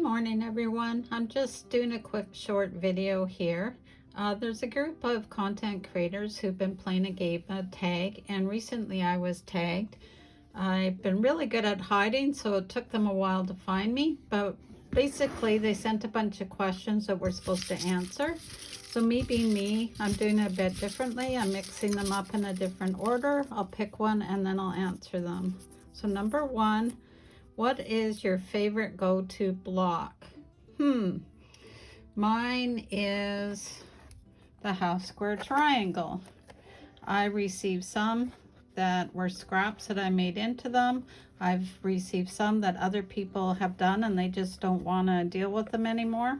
Good morning, everyone. I'm just doing a quick short video here. There's a group of content creators who've been playing a game of tag, and recently I was tagged. I've been really good at hiding, so it took them a while to find me, but basically they sent a bunch of questions that we're supposed to answer. So me being me, I'm doing it a bit differently. I'm mixing them up in a different order. I'll pick one and then I'll answer them. So number one, what is your favorite go-to block? Mine is the half square triangle. I received some that were scraps that I made into them. I've received some that other people have done and they just don't want to deal with them anymore.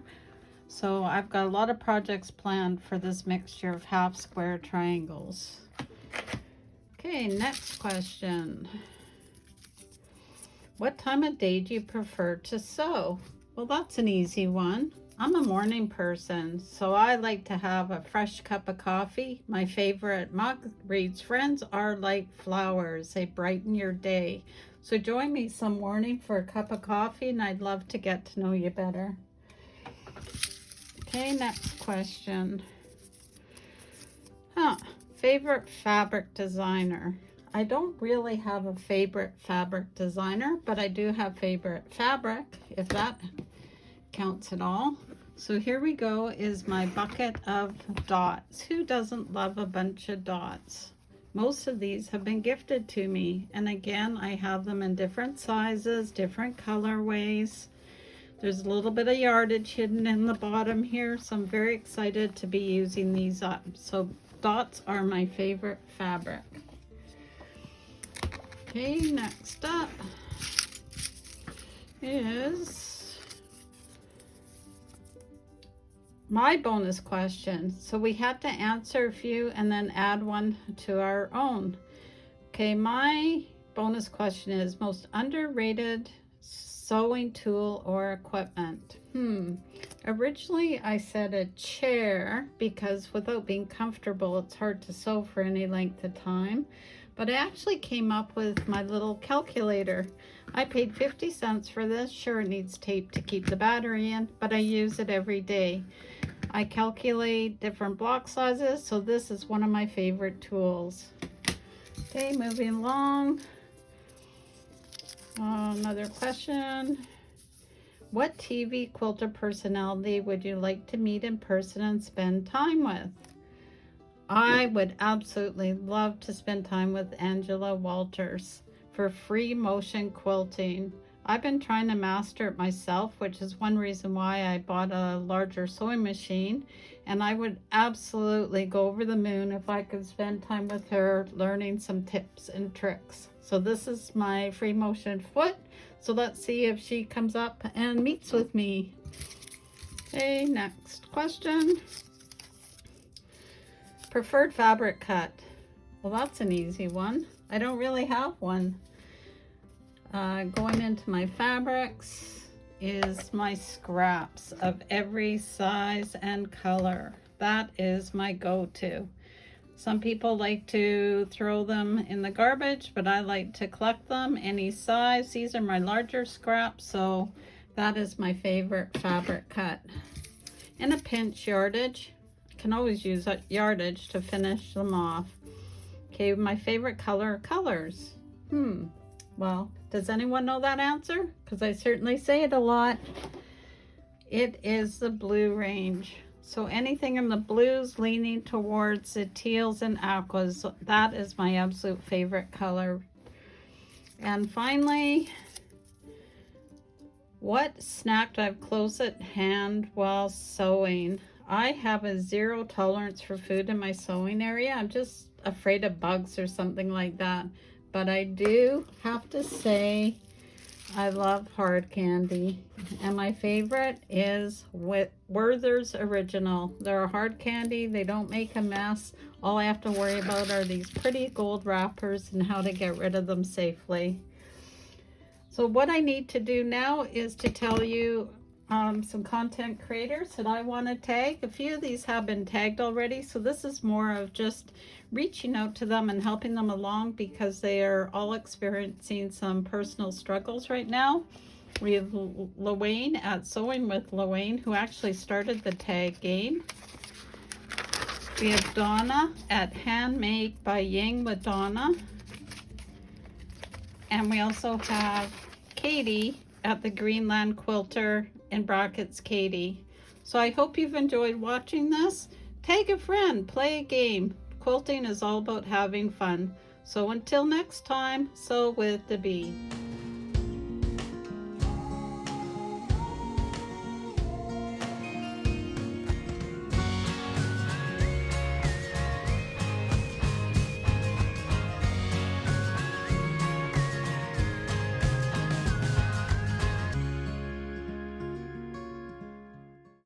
So I've got a lot of projects planned for this mixture of half square triangles. Okay, next question. What time of day do you prefer to sew? Well, that's an easy one. I'm a morning person, so I like to have a fresh cup of coffee. My favorite mug reads, "Friends are like flowers, they brighten your day." So join me some morning for a cup of coffee and I'd love to get to know you better. Okay, next question. Favorite fabric designer? I don't really have a favorite fabric designer, but I do have favorite fabric, if that counts at all. So here we go, is my bucket of dots. Who doesn't love a bunch of dots? Most of these have been gifted to me, and again, I have them in different sizes, different colorways. There's a little bit of yardage hidden in the bottom here, so I'm very excited to be using these up. So dots are my favorite fabric. Okay, next up is my bonus question. So we had to answer a few and then add one to our own. Okay, my bonus question is most underrated sewing tool or equipment. Originally I said a chair because without being comfortable, it's hard to sew for any length of time. But I actually came up with my little calculator. I paid 50 cents for this. Sure, it needs tape to keep the battery in, but I use it every day. I calculate different block sizes, so this is one of my favorite tools. Okay, moving along. Another question. What TV quilter personality would you like to meet in person and spend time with? I would absolutely love to spend time with Angela Walters for free motion quilting. I've been trying to master it myself, which is one reason why I bought a larger sewing machine, and I would absolutely go over the moon if I could spend time with her learning some tips and tricks. So this is my free motion foot, so let's see if she comes up and meets with me. Okay, next question. Preferred fabric cut? Well, that's an easy one. I don't really have one. Going into my fabrics is my scraps of every size and color. That is my go-to. Some people like to throw them in the garbage, but I like to collect them any size. These are my larger scraps, so that is my favorite fabric cut. In a pinch, yardage. Can always use yardage to finish them off. Okay, my favorite colors. Well, does anyone know that answer? Because I certainly say it a lot. It is the blue range. So anything in the blues leaning towards the teals and aquas, that is my absolute favorite color. And finally, what snack do I have close at hand while sewing? I have a zero tolerance for food in my sewing area. I'm just afraid of bugs or something like that. But I do have to say I love hard candy. And my favorite is Werther's Original. They're a hard candy. They don't make a mess. All I have to worry about are these pretty gold wrappers and how to get rid of them safely. So what I need to do now is to tell you some content creators that I want to tag. A few of these have been tagged already, so this is more of just reaching out to them and helping them along because they are all experiencing some personal struggles right now. We have Lawayne at Sewing with Lawayne, who actually started the tag game. We have Donna at Handmade by Yang with Donna. And we also have Katy at the Greenland Quilter, in brackets Katy. So I hope you've enjoyed watching this. Tag a friend, play a game. Quilting is all about having fun. So until next time, sew with Debee.